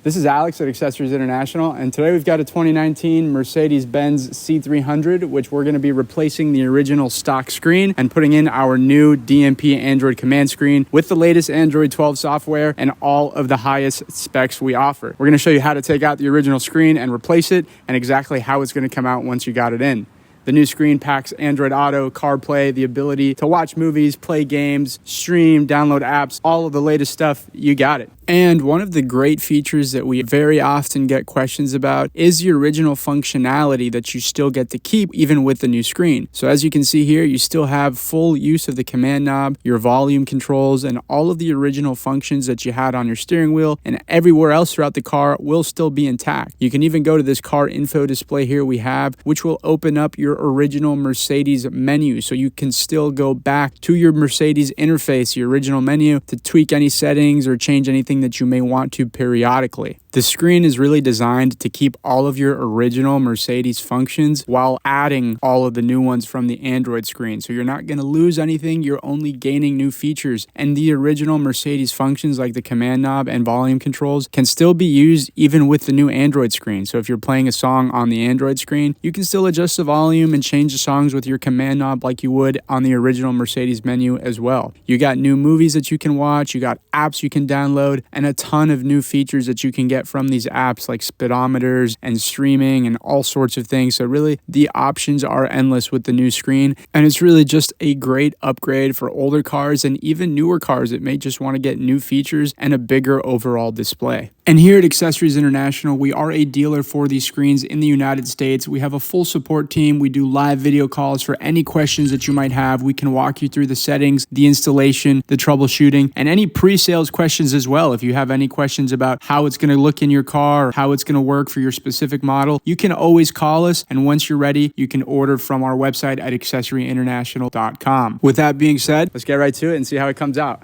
This is Alex at Accessories International, and today we've got a 2019 Mercedes-Benz C300, which we're going to be replacing the original stock screen and putting in our new DMP Android command screen with the latest Android 12 software and all of the highest specs we offer. We're going to show you how to take out the original screen and replace it, and exactly how it's going to come out once you got it in. The new screen packs Android Auto, CarPlay, the ability to watch movies, play games, stream, download apps, all of the latest stuff. You got it. And one of the great features that we very often get questions about is the original functionality that you still get to keep even with the new screen. So as you can see here, you still have full use of the command knob, your volume controls, and all of the original functions that you had on your steering wheel and everywhere else throughout the car will still be intact. You can even go to this car info display here we have, which will open up your original Mercedes menu. So you can still go back to your Mercedes interface, your original menu, to tweak any settings or change anything that you may want to periodically. The screen is really designed to keep all of your original Mercedes functions while adding all of the new ones from the Android screen. So you're not going to lose anything, you're only gaining new features. And the original Mercedes functions like the command knob and volume controls can still be used even with the new Android screen. So if you're playing a song on the Android screen, you can still adjust the volume and change the songs with your command knob like you would on the original Mercedes menu as well. You got new movies that you can watch, you got apps you can download, and a ton of new features that you can get from these apps like speedometers and streaming and all sorts of things. So really the options are endless with the new screen, and it's really just a great upgrade for older cars and even newer cars that may just want to get new features and a bigger overall display. And here at Accessories International, we are a dealer for these screens in the United States. We have a full support team. We do live video calls for any questions that you might have. We can walk you through the settings, the installation, the troubleshooting, and any pre-sales questions as well. If you have any questions about how it's going to look in your car or how it's going to work for your specific model, you can always call us. And once you're ready, you can order from our website at accessoryinternational.com. With that being said, let's get right to it and see how it comes out.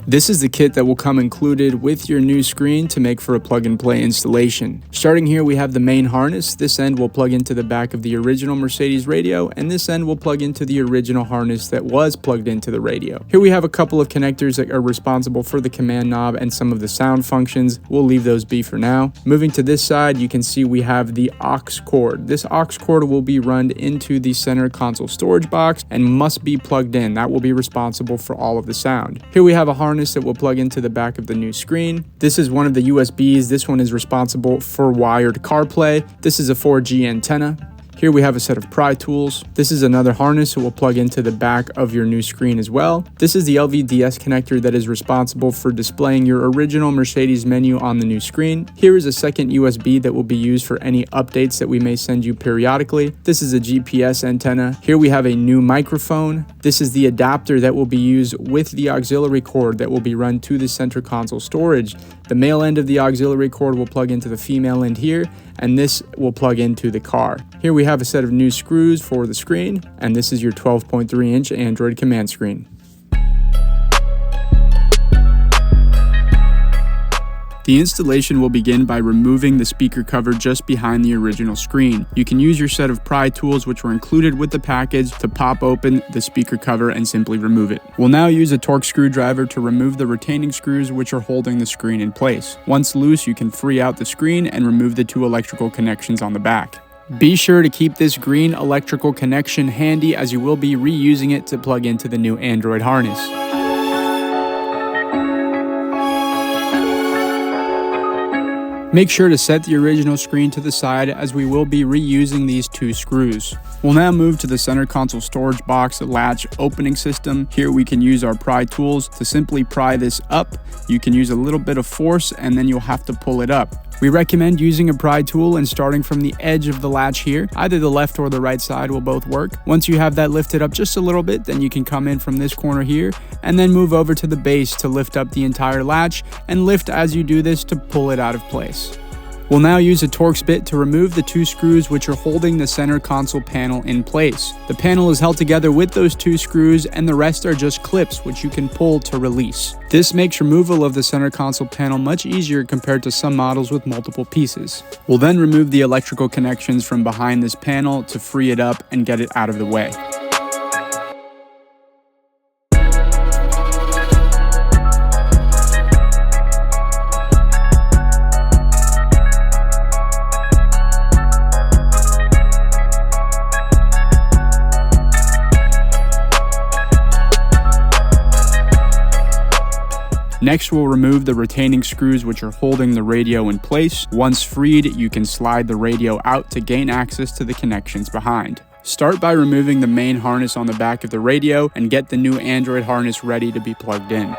This is the kit that will come included with your new screen to make for a plug-and-play installation. Starting here, we have the main harness. This end will plug into the back of the original Mercedes radio, and this end will plug into the original harness that was plugged into the radio. Here we have a couple of connectors that are responsible for the command knob and some of the sound functions. We'll leave those be for now. Moving to this side, you can see we have the aux cord. This aux cord will be run into the center console storage box and must be plugged in. That will be responsible for all of the sound. Here we have a harness that will plug into the back of the new screen. This is one of the USBs. This one is responsible for wired CarPlay. This is a 4G antenna. Here we have a set of pry tools. This is another harness that will plug into the back of your new screen as well. This is the LVDS connector that is responsible for displaying your original Mercedes menu on the new screen. Here is a second USB that will be used for any updates that we may send you periodically. This is a GPS antenna. Here we have a new microphone. This is the adapter that will be used with the auxiliary cord that will be run to the center console storage. The male end of the auxiliary cord will plug into the female end here, and this will plug into the car. Here we have a set of new screws for the screen, and this is your 12.3-inch Android command screen. The installation will begin by removing the speaker cover just behind the original screen. You can use your set of pry tools which were included with the package to pop open the speaker cover and simply remove it. We'll now use a Torx screwdriver to remove the retaining screws which are holding the screen in place. Once loose, you can free out the screen and remove the two electrical connections on the back. Be sure to keep this green electrical connection handy as you will be reusing it to plug into the new Android harness. Make sure to set the original screen to the side as we will be reusing these two screws. We'll now move to the center console storage box latch opening system. Here we can use our pry tools to simply pry this up. You can use a little bit of force and then you'll have to pull it up. We recommend using a pry tool and starting from the edge of the latch here. Either the left or the right side will both work. Once you have that lifted up just a little bit, then you can come in from this corner here and then move over to the base to lift up the entire latch and lift as you do this to pull it out of place. We'll now use a Torx bit to remove the two screws which are holding the center console panel in place. The panel is held together with those two screws and the rest are just clips which you can pull to release. This makes removal of the center console panel much easier compared to some models with multiple pieces. We'll then remove the electrical connections from behind this panel to free it up and get it out of the way. Next, we'll remove the retaining screws which are holding the radio in place. Once freed, you can slide the radio out to gain access to the connections behind. Start by removing the main harness on the back of the radio and get the new Android harness ready to be plugged in.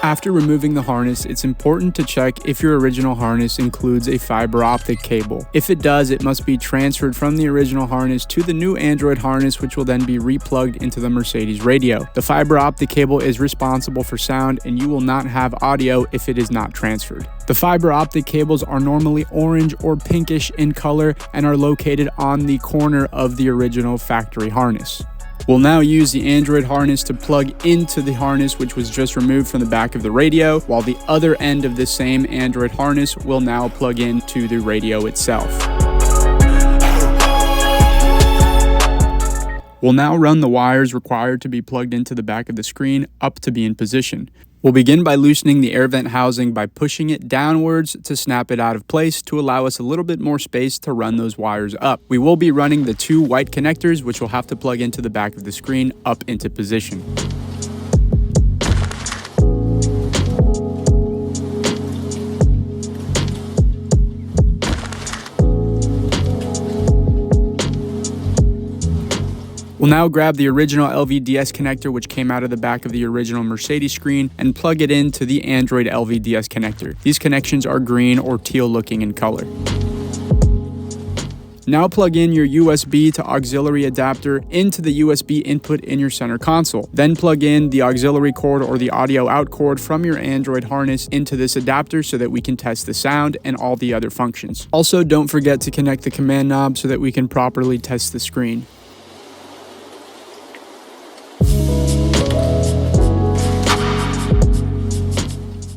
After removing the harness, it's important to check if your original harness includes a fiber optic cable. If it does, it must be transferred from the original harness to the new Android harness, which will then be replugged into the Mercedes radio. The fiber optic cable is responsible for sound, and you will not have audio if it is not transferred. The fiber optic cables are normally orange or pinkish in color and are located on the corner of the original factory harness. We'll now use the Android harness to plug into the harness which was just removed from the back of the radio, while the other end of the same Android harness will now plug into the radio itself. We'll now run the wires required to be plugged into the back of the screen up to be in position. We'll begin by loosening the air vent housing by pushing it downwards to snap it out of place to allow us a little bit more space to run those wires up. We will be running the two white connectors, which will have to plug into the back of the screen, up into position. We'll now grab the original LVDS connector which came out of the back of the original Mercedes screen and plug it into the Android LVDS connector. These connections are green or teal looking in color. Now plug in your USB to auxiliary adapter into the USB input in your center console. Then plug in the auxiliary cord or the audio out cord from your Android harness into this adapter so that we can test the sound and all the other functions. Also, don't forget to connect the command knob so that we can properly test the screen.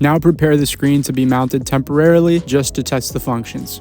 Now prepare the screen to be mounted temporarily just to test the functions.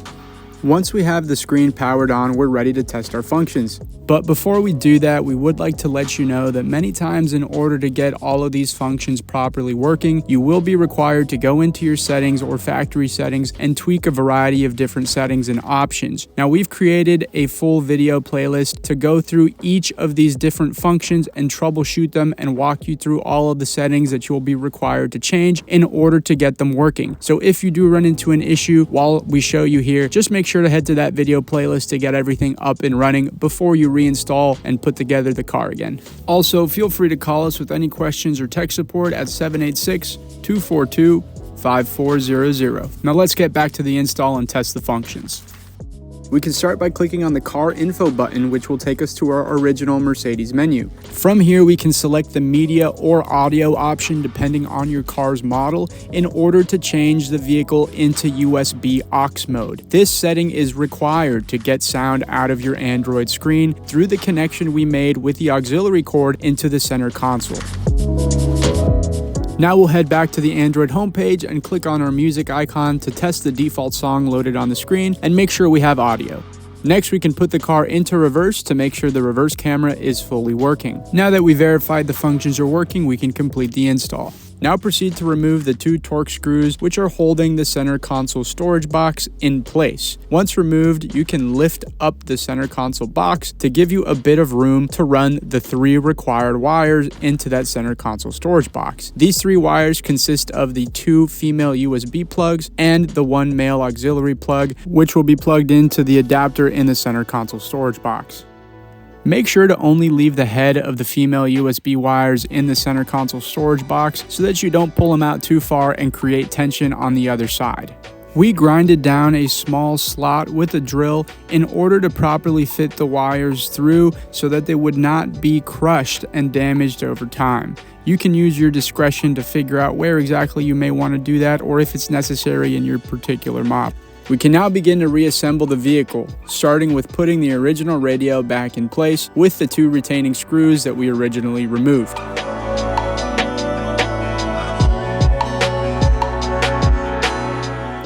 Once we have the screen powered on, we're ready to test our functions. But before we do that, we would like to let you know that many times in order to get all of these functions properly working, you will be required to go into your settings or factory settings and tweak a variety of different settings and options. Now we've created a full video playlist to go through each of these different functions and troubleshoot them and walk you through all of the settings that you'll be required to change in order to get them working. So if you do run into an issue while we show you here, just make sure to head to that video playlist to get everything up and running before you reinstall and put together the car again. Also, feel free to call us with any questions or tech support at 786-242-5400. Now let's get back to the install and test the functions. We can start by clicking on the car info button, which will take us to our original Mercedes menu. From here, we can select the media or audio option depending on your car's model in order to change the vehicle into USB aux mode. This setting is required to get sound out of your Android screen through the connection we made with the auxiliary cord into the center console. Now we'll head back to the Android homepage and click on our music icon to test the default song loaded on the screen and make sure we have audio. Next, we can put the car into reverse to make sure the reverse camera is fully working. Now that we verified the functions are working, we can complete the install. Now proceed to remove the two Torx screws which are holding the center console storage box in place. Once removed, you can lift up the center console box to give you a bit of room to run the three required wires into that center console storage box. These three wires consist of the two female USB plugs and the one male auxiliary plug, which will be plugged into the adapter in the center console storage box. Make sure to only leave the head of the female USB wires in the center console storage box so that you don't pull them out too far and create tension on the other side. We grinded down a small slot with a drill in order to properly fit the wires through so that they would not be crushed and damaged over time. You can use your discretion to figure out where exactly you may want to do that or if it's necessary in your particular model. We can now begin to reassemble the vehicle, starting with putting the original radio back in place with the two retaining screws that we originally removed.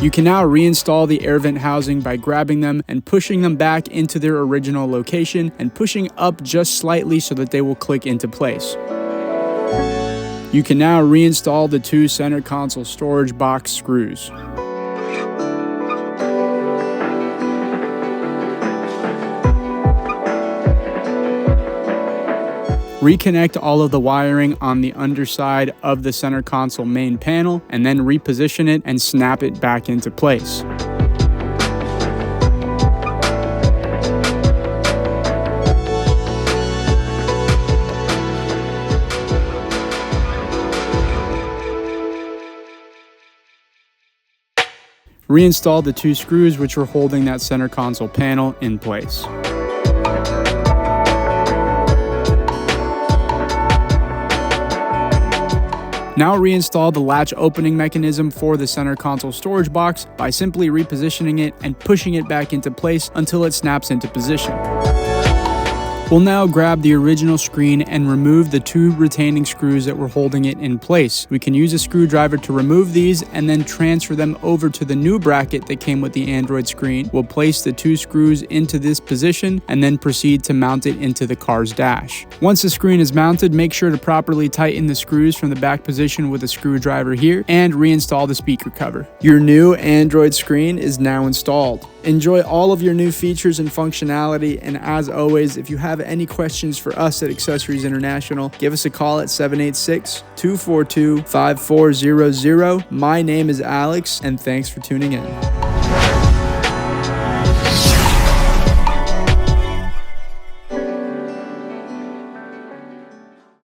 You can now reinstall the air vent housing by grabbing them and pushing them back into their original location and pushing up just slightly so that they will click into place. You can now reinstall the two center console storage box screws. Reconnect all of the wiring on the underside of the center console main panel, and then reposition it and snap it back into place. Reinstall the 2 screws which were holding that center console panel in place. Now reinstall the latch opening mechanism for the center console storage box by simply repositioning it and pushing it back into place until it snaps into position. We'll now grab the original screen and remove the 2 retaining screws that were holding it in place. We can use a screwdriver to remove these and then transfer them over to the new bracket that came with the Android screen. We'll place the 2 screws into this position and then proceed to mount it into the car's dash. Once the screen is mounted, make sure to properly tighten the screws from the back position with a screwdriver here and reinstall the speaker cover. Your new Android screen is now installed. Enjoy all of your new features and functionality, and as always, if you have any questions for us at Accessories International, give us a call at 786-242-5400. My name is Alex, and thanks for tuning in.